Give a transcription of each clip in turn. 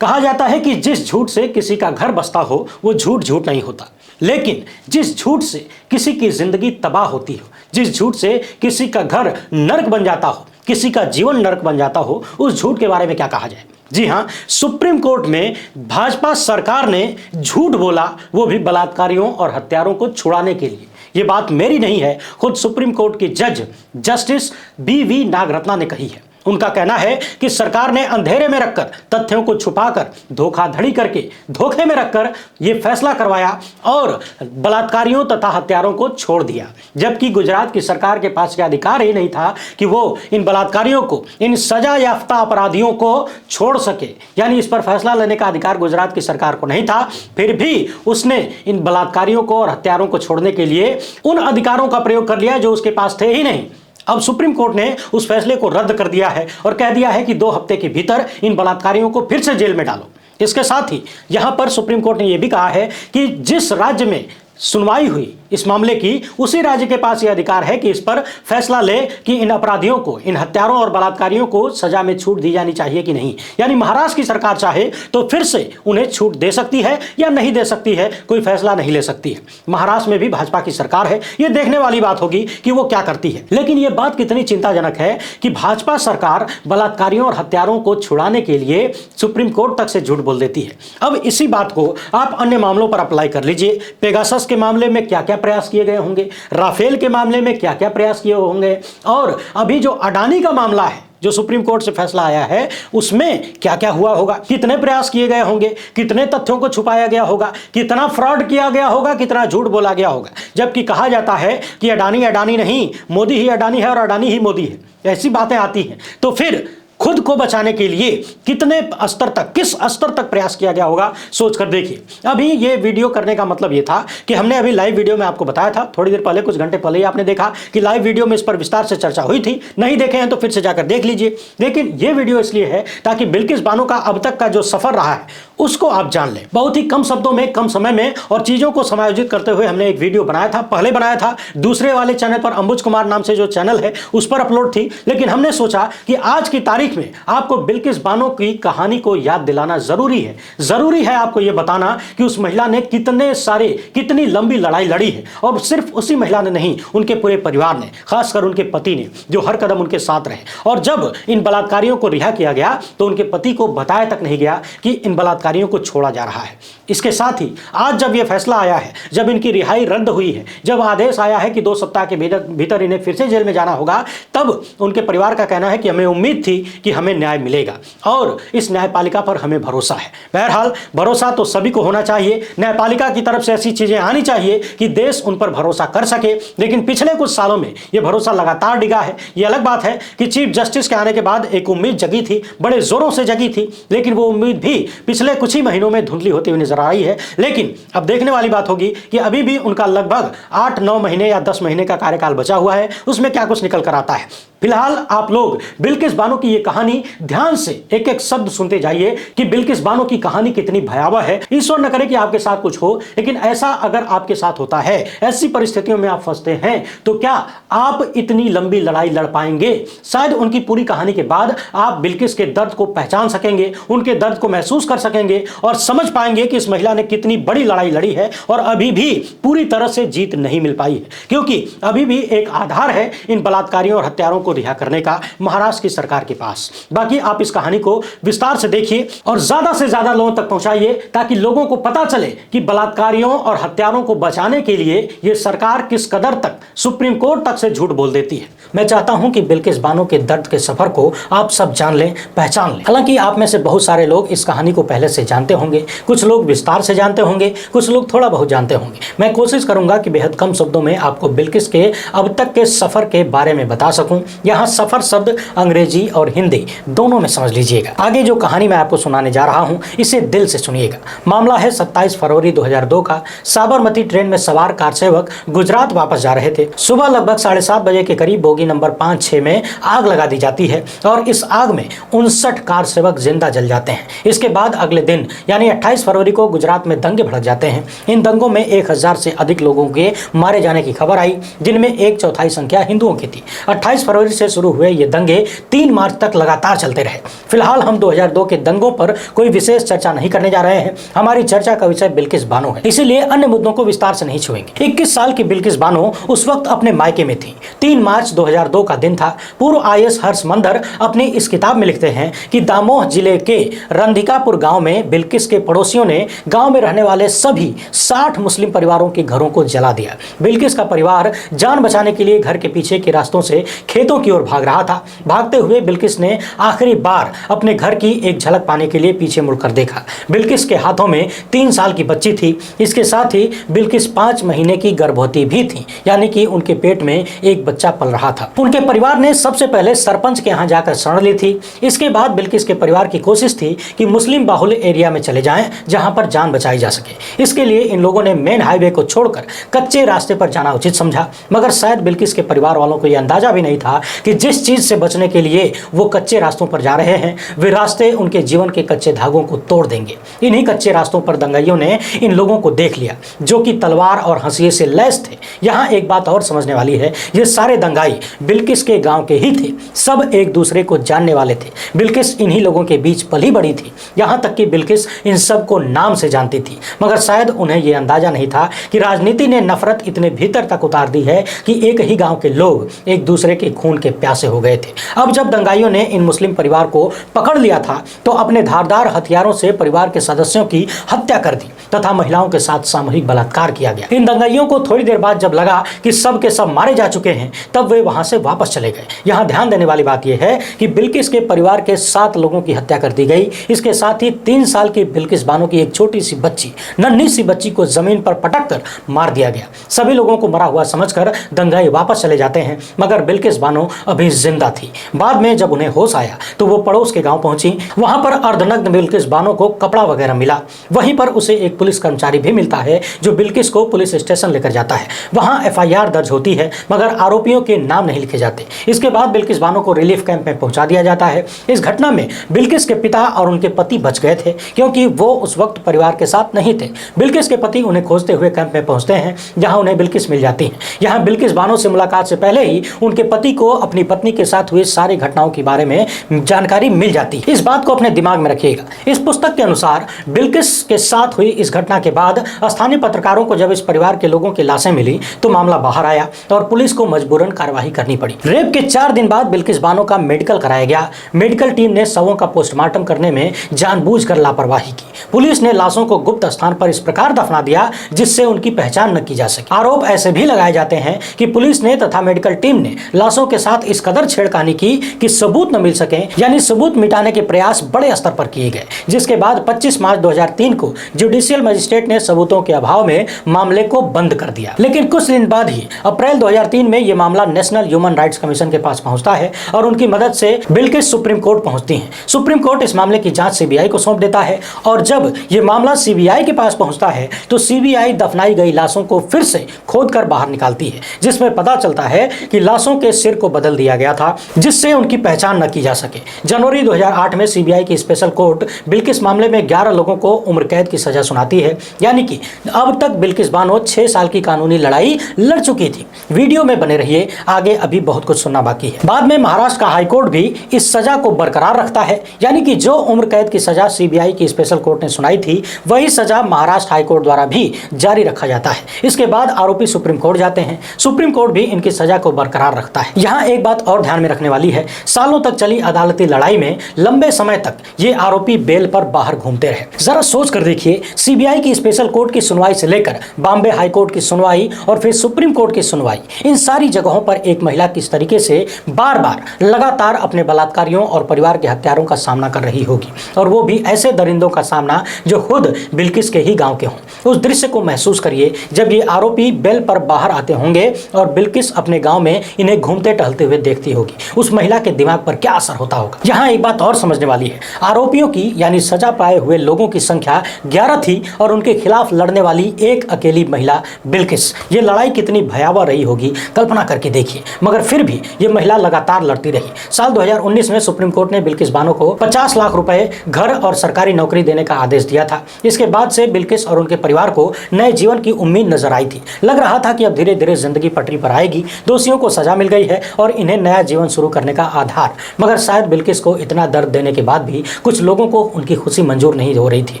कहा जाता है कि जिस झूठ से किसी का घर बसता हो वो झूठ झूठ नहीं होता, लेकिन जिस झूठ से किसी की जिंदगी तबाह होती हो, जिस झूठ से किसी का घर नरक बन जाता हो, किसी का जीवन नरक बन जाता हो, उस झूठ के बारे में क्या कहा जाए। जी हां, सुप्रीम कोर्ट में भाजपा सरकार ने झूठ बोला, वो भी बलात्कारियों और हत्यारों को छुड़ाने के लिए। ये बात मेरी नहीं है, खुद सुप्रीम कोर्ट की जज जस्टिस BV नागरत्ना ने कही है। उनका कहना है कि सरकार ने अंधेरे में रखकर, तथ्यों को छुपाकर, धोखाधड़ी करके, धोखे में रखकर यह फैसला करवाया और बलात्कारियों तथा हत्यारों को छोड़ दिया, जबकि गुजरात की सरकार के पास यह अधिकार ही नहीं था कि वो इन बलात्कारियों को, इन सजा याफ्ता अपराधियों को छोड़ सके। यानी इस पर फैसला लेने का अधिकार गुजरात की सरकार को नहीं था, फिर भी उसने इन बलात्कारियों को और हत्यारों को छोड़ने के लिए उन अधिकारों का प्रयोग कर लिया जो उसके पास थे ही नहीं। अब सुप्रीम कोर्ट ने उस फैसले को रद्द कर दिया है और कह दिया है कि 2 हफ्ते के भीतर इन बलात्कारियों को फिर से जेल में डालो। इसके साथ ही यहां पर सुप्रीम कोर्ट ने यह भी कहा है कि जिस राज्य में सुनवाई हुई इस मामले की, उसी राज्य के पास यह अधिकार है कि इस पर फैसला ले कि इन अपराधियों को, इन हत्यारों और बलात्कारियों को सजा में छूट दी जानी चाहिए कि नहीं। यानी महाराष्ट्र की सरकार चाहे तो फिर से उन्हें छूट दे सकती है या नहीं दे सकती है, कोई फैसला नहीं ले सकती है। महाराष्ट्र में भी भाजपा की सरकार है, यह देखने वाली बात होगी कि वो क्या करती है। लेकिन यह बात कितनी चिंताजनक है कि भाजपा सरकार बलात्कारियों और हत्यारों को छुड़ाने के लिए सुप्रीम कोर्ट तक से झूठ बोल देती है। अब इसी बात को आप अन्य मामलों पर अप्लाई कर लीजिए। पेगासस के मामले में क्या क्या प्रयास किए गए होंगे, राफेल के मामले में क्या क्या प्रयास किए होंगे, और अभी जो अडानी का मामला है जो सुप्रीम कोर्ट से फैसला आया है उसमें क्या क्या हुआ होगा, कितने प्रयास किए गए होंगे, कितने तथ्यों को छुपाया गया होगा, कितना फ्रॉड किया गया होगा, कितना झूठ बोला गया होगा। जबकि कहा जाता है कि अडानी अडानी नहीं, मोदी ही अडानी है और अडानी ही मोदी है, ऐसी बातें आती हैं। तो फिर खुद को बचाने के लिए कितने स्तर तक, किस स्तर तक प्रयास किया गया होगा, सोचकर देखिए। अभी ये वीडियो करने का मतलब ये था कि हमने अभी लाइव वीडियो में आपको बताया था, थोड़ी देर पहले, कुछ घंटे पहले ही आपने देखा कि लाइव वीडियो में इस पर विस्तार से चर्चा हुई थी। नहीं देखे हैं तो फिर से जाकर देख लीजिए। लेकिन ये वीडियो इसलिए है ताकि बिल्किस बानो का अब तक का जो सफर रहा है उसको आप जान लें। बहुत ही कम शब्दों में, कम समय में और चीजों को समायोजित करते हुए हमने एक वीडियो बनाया था, पहले बनाया था दूसरे वाले चैनल पर, अंबुज कुमार नाम से जो चैनल है उस पर अपलोड थी। लेकिन हमने सोचा कि आज की तारीख में आपको बिल्किस बानो की कहानी को याद दिलाना जरूरी है। जरूरी है आपको यह बताना कि उस महिला ने कितनी लंबी लड़ाई लड़ी है, और सिर्फ उसी महिला ने नहीं, उनके पूरे परिवार ने, खासकर उनके पति ने, जो हर कदम उनके साथ रहे। और जब इन बलात्कारियों को रिहा किया गया तो उनके पति को बताया तक नहीं गया कि इन बलात्कारियों को छोड़ा जा रहा है। इसके साथ ही आज जब यह फैसला आया है, जब इनकी रिहाई रद्द हुई है, जब आदेश आया है कि 2 सप्ताह के भीतर इन्हें फिर से जेल में जाना होगा, तब उनके परिवार का कहना है कि हमें उम्मीद थी कि हमें न्याय मिलेगा और इस न्यायपालिका पर हमें भरोसा है। बहरहाल भरोसा तो सभी को होना चाहिए, न्यायपालिका की तरफ से ऐसी चीजें आनी चाहिए कि देश उन पर भरोसा कर सके। लेकिन पिछले कुछ सालों में यह भरोसा लगातार डिगा है। यह अलग बात है कि चीफ जस्टिस के आने के बाद एक उम्मीद जगी थी, बड़े जोरों से जगी थी, लेकिन वो उम्मीद भी पिछले कुछ ही महीनों में धुंधली होती हुई नजर आ रही है। लेकिन अब देखने वाली बात होगी कि अभी भी उनका लगभग 8-9 महीने या 10 महीने का कार्यकाल बचा हुआ है, उसमें क्या कुछ निकल कर आता है। फिलहाल आप लोग बिल्किस बानो की ये कहानी ध्यान से एक एक शब्द सुनते जाइए कि बिल्किस बानो की कहानी कितनी भयावह है। ईश्वर न करे कि आपके साथ कुछ हो, लेकिन ऐसा अगर आपके साथ होता है, ऐसी परिस्थितियों में आप फंसते हैं, तो क्या आप इतनी लंबी लड़ाई लड़ पाएंगे? शायद उनकी पूरी कहानी के बाद आप बिल्किस के दर्द को पहचान सकेंगे, उनके दर्द को महसूस कर सकेंगे और समझ पाएंगे कि इस महिला ने कितनी बड़ी लड़ाई लड़ी है और अभी भी पूरी तरह से जीत नहीं मिल पाई है, क्योंकि अभी भी एक आधार है इन बलात्कारियों और हत्यारों को रिहा करने का महाराष्ट्र की सरकार के पास। बाकी आप इस कहानी को विस्तार से देखिए और ज्यादा से ज्यादा लोगों तक पहुंचाइए, ताकि लोगों को पता चले कि बलात्कारियों और हत्यारों को बचाने के लिए यह सरकार किस कदर तक सुप्रीम कोर्ट तक से झूठ बोल देती है। मैं चाहता हूं कि बिल्किस बानो के दर्द के सफर को आप सब जान लें, पहचान लें। हालांकि आप में से बहुत सारे लोग इस कहानी को पहले से जानते होंगे, कुछ लोग विस्तार से जानते होंगे, कुछ लोग थोड़ा बहुत जानते होंगे। मैं कोशिश करूंगा कि बेहद कम शब्दों में आपको बिल्किस के अब तक के सफर के बारे में बता सकूं। यहाँ सफर शब्द अंग्रेजी और हिंदी दोनों में समझ लीजिएगा। आगे जो कहानी मैं आपको सुनाने जा रहा हूं, इसे दिल से सुनिएगा। मामला है 27 फरवरी 2002 का। साबरमती ट्रेन में सवार कार सेवक गुजरात वापस जा रहे थे। सुबह लगभग 7:30 बजे के करीब बोगी नंबर 5-6 में आग लगा दी जाती है और इस आग में 59 कार सेवक जिंदा जल जाते हैं। इसके बाद अगले दिन यानी 28 फरवरी को गुजरात में दंगे भड़क जाते हैं। इन दंगों में 1000 से अधिक लोगों के मारे जाने की खबर आई, जिनमें 1/4 संख्या हिंदुओं की थी। 28 फरवरी फरवरी से शुरू हुए ये दंगे 3 मार्च तक लगातार चलते रहे। फिलहाल हम 2002 के दंगों पर कोई विशेष चर्चा नहीं करने जा रहे हैं। हमारी चर्चा का विषय बिल्किस बानो है, इसीलिए अन्य मुद्दों को विस्तार से नहीं छुएंगे। 21 साल की बिल्किस बानो उस वक्त अपने मायके में थी। 3 मार्च 2002 का दिन था। पूर्व IAS हर्ष मंदर अपनी इस किताब में लिखते हैं कि दामोह जिले के रंधिकापुर गांव में बिल्किस के पड़ोसियों ने गांव में रहने वाले सभी 60 मुस्लिम परिवारों के घरों को जला दिया। बिल्किस का परिवार जान बचाने के लिए घर के पीछे के रास्तों से खेतों की ओर भाग रहा था। भागते हुए बिल्किस ने आखिरी बार अपने घर की एक झलक पाने के लिए पीछे मुड़कर देखा। बिल्किस के हाथों में 3 साल की बच्ची थी। इसके साथ ही बिल्किस 5 महीने की गर्भवती भी थी, यानी कि उनके पेट में एक बच्चा पल रहा था। उनके परिवार ने सबसे पहले सरपंच के यहाँ जाकर शरण ली थी। इसके बाद बिल्किस के परिवार की कोशिश थी कि मुस्लिम बाहुल्य एरिया में चले जाएं, जहां पर जान बचाई जा सके। इसके लिए इन लोगों ने मेन हाईवे को छोड़कर कच्चे रास्ते पर जाना उचित समझा, मगर शायद बिल्किस के परिवार वालों को यह अंदाजा भी नहीं था कि जिस चीज से बचने के लिए वो कच्चे रास्तों पर जा रहे हैं, वे रास्ते उनके जीवन के कच्चे धागों को तोड़ देंगे। इन्हीं कच्चे रास्तों पर दंगाइयों ने इन लोगों को देख लिया, जो कि तलवार और हंसिये से लैस थे। यहाँ एक बात और समझने वाली है, ये सारे दंगाई बिल्किस के गांव के ही थे। सब एक दूसरे को जानने वाले थे। बिल्किस इन्हीं लोगों के बीच पली बड़ी थी। यहाँ तक कि बिल्किस इन सब को नाम से जानती थी, मगर शायद उन्हें यह अंदाजा नहीं था कि राजनीति ने नफरत इतने भीतर तक उतार दी है कि एक ही गांव के लोग एक दूसरे के खून के प्यासे हो गए थे। अब जब दंगाइयों ने इन मुस्लिम परिवार को पकड़ लिया था, तो अपने धारदार हथियारों से परिवार के सदस्यों की हत्या कर दी तथा महिलाओं के साथ सामूहिक बलात्कार किया गया। इन दंगाइयों को थोड़ी देर बाद जब लगा कि सब के सब मारे जा चुके हैं, तब वे वहां से वापस चले गए। यहाँ ध्यान देने वाली बात यह है कि बिल्किस के परिवार के 7 लोगों की हत्या कर दी गई। इसके साथ ही 3 साल की बिल्किस बानो की एक छोटी सी बच्ची, नन्ही सी बच्ची को जमीन पर पटक कर मार दिया गया। सभी लोगों को मरा हुआ समझकर दंगाई वापस चले जाते हैं, मगर बिल्किस बानो अभी जिंदा थी। बाद में जब उन्हें होश आया तो वो पड़ोस के गांव पहुंची। वहां पर अर्धनग्न बिल्किस बानो को कपड़ा वगैरह मिला। वहीं पर उसे एक पुलिस कर्मचारी भी मिलता है, जो बिल्किस को पुलिस स्टेशन लेकर जाता है। वहां FIR दर्ज होती है, मगर आरोपियों के नाम नहीं लिखे जाते। इसके बाद बिल्किस बानो को रिलीफ कैंप में पहुंचा दिया जाता है। इस घटना में बिल्किस के पिता और उनके पति बच गए थे, क्योंकि वो उस वक्त परिवार के साथ नहीं थे। बिल्किस के पति उन्हें खोजते हुए कैंप में पहुंचते हैं, जहां उन्हें बिल्किस मिल जाती है। यहाँ बिल्किस बानो से मुलाकात से पहले ही उनके पति को अपनी पत्नी के साथ हुई सारी घटनाओं के बारे में जानकारी मिल जाती है। इस बात को अपने दिमाग में रखिएगा। इस पुस्तक के अनुसार बिल्किस के साथ हुई इस घटना के बाद स्थानीय पत्रकारों को जब इस परिवार के लोगों की लाशें मिली, तो मामला बाहर आया और पुलिस को मजबूरन कार्रवाई करनी पड़ी। रेप के 4 दिन बाद बिल्किस बानो का मेडिकल कराया गया। मेडिकल टीम ने शवों का पोस्टमार्टम करने में जानबूझकर लापरवाही की। पुलिस ने लाशों को गुप्त स्थान पर इस प्रकार दफना दिया जिससे उनकी पहचान न की जा सके। आरोप ऐसे भी लगाए जाते हैं कि पुलिस ने तथा मेडिकल टीम ने लाशों के साथ इस कदर छेड़खानी की कि सबूत न मिल सके, यानी सबूत मिटाने के प्रयास बड़े स्तर पर किए गए। जिसके बाद 25 मार्च 2003 को जुडिशियल मजिस्ट्रेट ने सबूतों के अभाव में मामले को बंद कर दिया। लेकिन कुछ दिन बाद ही अप्रैल 2003 में यह मामला नेशनल ह्यूमन राइट्स कमीशन के पास पहुंचता है और उनकी मदद से बिल्किस सुप्रीम कोर्ट पहुंचती हैं। सुप्रीम कोर्ट इस मामले की जांच CBI को सौंप देता है और जब यह मामला CBI के पास पहुंचता है तो CBI दफनाई गई लाशों को फिर से खोदकर बाहर निकालती है, जिसमें पता चलता है कि लाशों के सिर को बदल दिया गया था जिससे उनकी पहचान न की जा सके। जनवरी 2008 में CBI की स्पेशल कोर्ट बिल्किस मामले में 11 लोगों को उम्र कैद की सजा सुनाती है, यानी कि अब तक बिल्किस बानो 6 साल की कानूनी लड़ाई लड़ चुकी थी। वीडियो में बने रहिए, आगे अभी बहुत कुछ सुनना बाकी है। बाद में महाराष्ट्र का हाईकोर्ट भी इस सजा को बरकरार रखता है, यानी कि जो उम्र कैद की सजा CBI की स्पेशल कोर्ट ने सुनाई थी, वही सजा महाराष्ट्र हाईकोर्ट द्वारा भी जारी रखा जाता है। इसके बाद आरोपी सुप्रीम कोर्ट जाते हैं। सुप्रीम कोर्ट भी इनकी सजा को बरकरार रखता है। यहाँ एक बात और ध्यान में रखने वाली है, सालों तक चली अदालती लड़ाई में लंबे समय तक ये आरोपी बेल पर बाहर घूमते रहे। जरा सोच कर देखिए, CBI की स्पेशल कोर्ट की सुनवाई से लेकर बॉम्बे हाई कोर्ट की सुनवाई और फिर सुप्रीम कोर्ट की सुनवाई, इन सारी जगहों पर एक महिला किस तरीके से बार बार लगातार अपने बलात्कारियों और परिवार के हत्यारों का सामना कर रही होगी, और वो भी ऐसे दरिंदों का सामना जो खुद बिल्किस के ही गांव के हों। उस दृश्य को महसूस करिए जब ये आरोपी बेल पर बाहर आते होंगे और बिल्किस अपने गांव में इन्हें घूमते टहलते हुए देखती होगी। उस महिला के दिमाग पर क्या असर होता होगा। यहाँ एक बात और समझने वाली है, आरोपियों की यानी सजा पाए हुए लोगों की संख्या 11 थी और उनके खिलाफ लड़ने वाली एक अकेली महिला बिल्किस। ये लड़ाई कितनी भयावह रही होगी, कल्पना करके देखिए। मगर फिर भी ये महिला लगातार लड़ती रही। साल 2019 में सुप्रीम कोर्ट ने बिल्किस बानो को 50 लाख रुपए, घर और सरकारी नौकरी देने का आदेश दिया था। इसके बाद से बिल्किस और उनके परिवार को नए जीवन की उम्मीद नजर आई थी। लग रहा था कि अब धीरे धीरे जिंदगी पटरी पर आएगी, दोषियों को सजा मिल गई है और इन्हें नया जीवन शुरू करने का आधार। मगर शायद बिल्किस को इतना दर्द देने के बाद भी कुछ लोगों को उनकी खुशी मंजूर नहीं हो रही थी,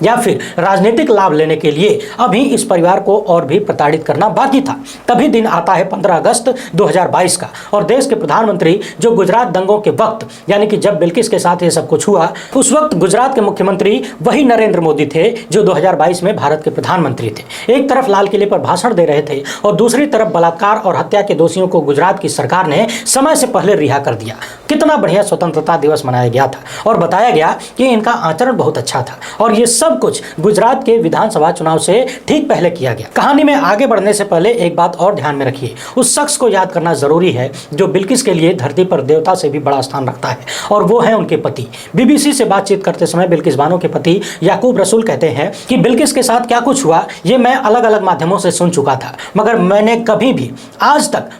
या फिर राजनीतिक लाभ लेने के लिए अभी इस परिवार को और भी प्रताड़ित करना बाकी था। तभी दिन आता है 15 अगस्त 2022 का, और देश के प्रधानमंत्री, जो गुजरात दंगों के वक्त यानी कि जब बिल्किस के साथ ये सब कुछ हुआ, उस वक्त गुजरात के मुख्यमंत्री वही नरेंद्र मोदी थे जो 2022 में भारत के प्रधानमंत्री थे। एक तरफ लाल किले पर भाषण दे रहे थे और दूसरी तरफ बलात्कार और हत्या के दोषियों को गुजरात की सरकार ने समय से पहले रिहा कर दिया। कितना बढ़िया स्वतंत्रता दिवस मनाया गया था और बताया गया कि इनका आचरण बहुत अच्छा था, और ये सब कुछ गुजरात के विधानसभा चुनाव से ठीक पहले किया गया। कहानी में आगे बढ़ने से पहले एक बात और ध्यान में रखिए, उस शख्स को याद करना जरूरी है जो बिल्किस के लिए धरती पर देवता से भी बड़ा स्थान रखता है, और वो है उनके पति। बीबीसी से बातचीत करते समय बिल्किस बानो के पति याकूब रसूल कहते हैं कि बिल्किस के साथ क्या कुछ हुआ ये मैं अलग अलग माध्यमों से सुन चुका था, मगर मैंने कभी भी आज तक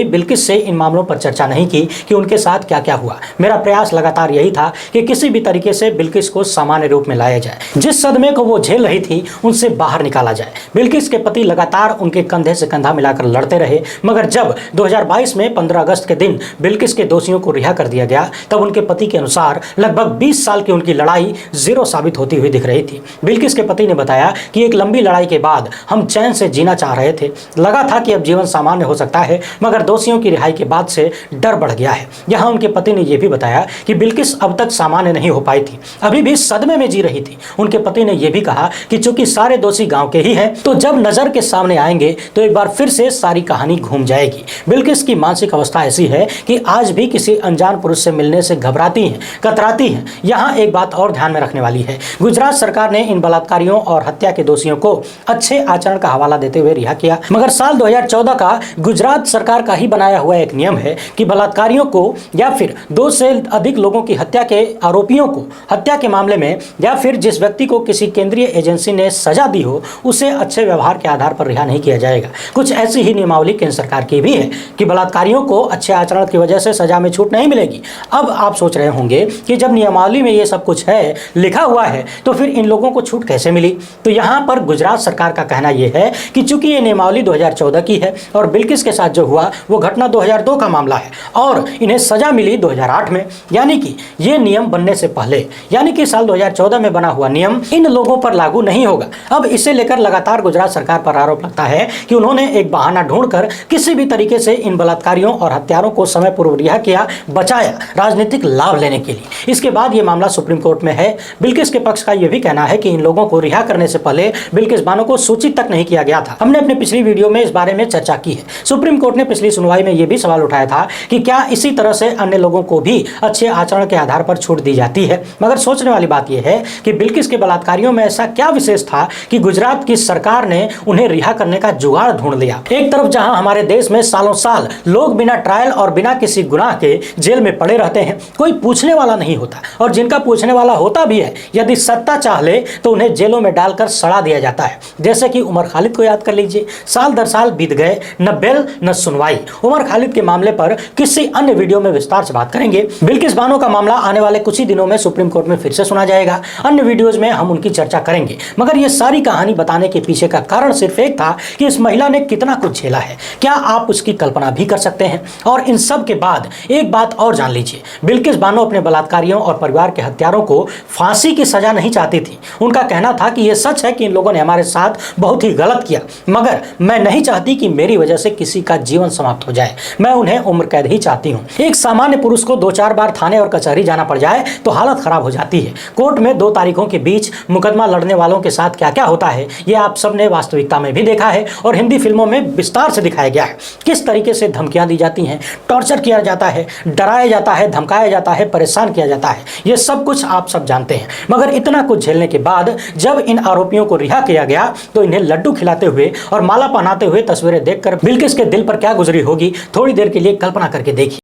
बिल्किस से इन मामलों पर चर्चा नहीं की कि उनके साथ क्या क्या हुआ। मेरा प्रयास लगातार यही था कि किसी भी तरीके से बिल्किस को सामान्य रूप में लाया जाए, जिस सदमे को वो झेल रही थी उनसे बाहर निकाला जाए। बिल्किस के पति लगातार उनके कंधे से कंधा मिलाकर लड़ते रहे, मगर जब 2022 में 15 अगस्त के दिन बिल्किस के दोषियों को रिहा कर दिया गया, तब उनके पति के अनुसार लगभग 20 साल की उनकी लड़ाई जीरो साबित होती हुई दिख रही थी। बिल्किस के पति ने बताया कि एक लंबी लड़ाई के बाद हम चैन से जीना चाह रहे थे, लगा था कि अब जीवन सामान्य हो सकता है, मगर दोषियों की रिहाई के बाद से डर बढ़ गया है। यहाँ उनके पति ने यह भी बताया कि बिल्किस अब तक सामान्य नहीं हो पाई थी, अभी भी सदमे में जी रही थी। उनके पति ने यह भी कहा कि चूंकि सारे दोषी गांव के ही हैं, तो जब नजर के सामने आएंगे तो एक बार फिर से सारी कहानी घूम जाएगी। बिल्किस की मानसिक अवस्था ऐसी है कि आज भी किसी अनजान पुरुष से मिलने से घबराती हैं, कतराती हैं। यहाँ एक बात और ध्यान में रखने वाली है, गुजरात सरकार ने इन बलात्कारियों और हत्या के दोषियों को अच्छे आचरण का हवाला देते हुए रिहा किया, मगर साल 2014 का गुजरात सरकार का ही बनाया हुआ एक नियम है कि बलात्कारियों को या फिर 2 से अधिक लोगों की हत्या के आरोपियों को हत्या के मामले में, या फिर जिस व्यक्ति को किसी केंद्रीय एजेंसी ने सजा दी हो, उसे अच्छे व्यवहार के आधार पर रिहा नहीं किया जाएगा। कुछ ऐसी ही नियमावली केंद्र सरकार की भी है कि बलात्कारियों को अच्छे आचरण की वजह से सजा में छूट नहीं मिलेगी। अब आप सोच रहे होंगे कि जब नियमावली में ये सब कुछ है, लिखा हुआ है, तो फिर इन लोगों को छूट कैसे मिली? तो यहाँ पर गुजरात सरकार का कहना यह है कि चूंकि ये नियमावली 2014 की है और बिल्किस के साथ जो हुआ वो घटना 2002 का मामला है और इन्हें सजा मिली 2008 में, यानी कि ये नियम बनने से पहले, यानी कि साल 2014 में बना हुआ नियम इन लोगों पर लागू नहीं होगा। अब इसे लेकर लगातार गुजरात सरकार पर आरोप लगता है कि उन्होंने एक बहाना ढूंढकर किसी भी तरीके से इन बलात्कारियों और हत्यारों को समय पूर्व रिहा किया, बचाया, राजनीतिक लाभ लेने के लिए। इसके बाद ये मामला सुप्रीम कोर्ट में है। बिल्किस के पक्ष का यह भी कहना है कि इन लोगों को रिहा करने से पहले बिल्किस बानो को सूचित तक नहीं किया गया था। हमने अपने पिछली वीडियो में इस बारे में चर्चा की है। सुप्रीम कोर्ट ने पिछली सुनवाई में यह भी सवाल उठाया था कि क्या इसी तरह से अन्य लोगों को भी अच्छे आचरण के आधार पर छूट दी जाती है। मगर सोचने वाली बात यह है कि बिल्किस के बलात्कारियों में ऐसा क्या विशेष था कि गुजरात की सरकार ने उन्हें रिहा करने का जुगाड़ ढूंढ लिया। एक तरफ जहां हमारे देश में सालों साल लोग बिना ट्रायल और बिना किसी गुनाह के जेल में पड़े रहते हैं, कोई पूछने वाला नहीं होता, और जिनका पूछने वाला होता भी है, यदि सत्ता चाह ले तो उन्हें जेलों में डालकर सड़ा दिया जाता है। जैसे कि उमर खालिद को याद कर लीजिए, साल दर साल बीत गए, न बेल न सुनवाई। उमर खालिद के मामले पर किसी अन्य वीडियो में विस्तार से बात करेंगे। बिल्किस बानो का मामला आने वाले कुछ ही दिनों में सुप्रीम कोर्ट में फिर से सुना जाएगा। अन्य वीडियोज में हम उनकी चर्चा करेंगे। मगर यह सारी कहानी बताने के पीछे का कारण सिर्फ एक था कि इस महिला ने कितना कुछ झेला है, क्या आप उसकी कल्पना भी कर सकते हैं? और इन सब के बाद एक बात और जान लीजिए, बिल्किस बानो अपने बलात्कारियों और परिवार के हत्यारों को फांसी की सजा नहीं चाहती थी। उनका कहना था कि यह सच है कि इन लोगों ने हमारे साथ बहुत ही गलत किया, मगर मैं नहीं चाहती कि मेरी वजह से किसी का जीवन समाप्त हो जाए। मैं उन्हें उम्र कैद ही चाहती हूँ। एक सामान्य पुरुष को 2-4 बार थाने और कचहरी जाना पड़ जाए तो हालत खराब हो जाती है। कोर्ट में 2 तारीखों के बीच मुकदमा लड़ने वालों के साथ क्या क्या होता है, यह आप सबने वास्तविकता में भी देखा है और हिंदी फिल्मों में विस्तार से दिखाया गया है। किस तरीके से धमकियां दी जाती हैं, टॉर्चर किया जाता है, डराया जाता है, धमकाया जाता है, परेशान किया जाता है, यह सब कुछ आप सब जानते हैं। मगर इतना कुछ झेलने के बाद जब इन आरोपियों को रिहा किया गया तो इन्हें लड्डू खिलाते हुए और माला पहनाते हुए तस्वीरें देखकर बिल्किस के दिल पर क्या गुजरी होगी, थोड़ी देर के लिए कल्पना करके देखिए।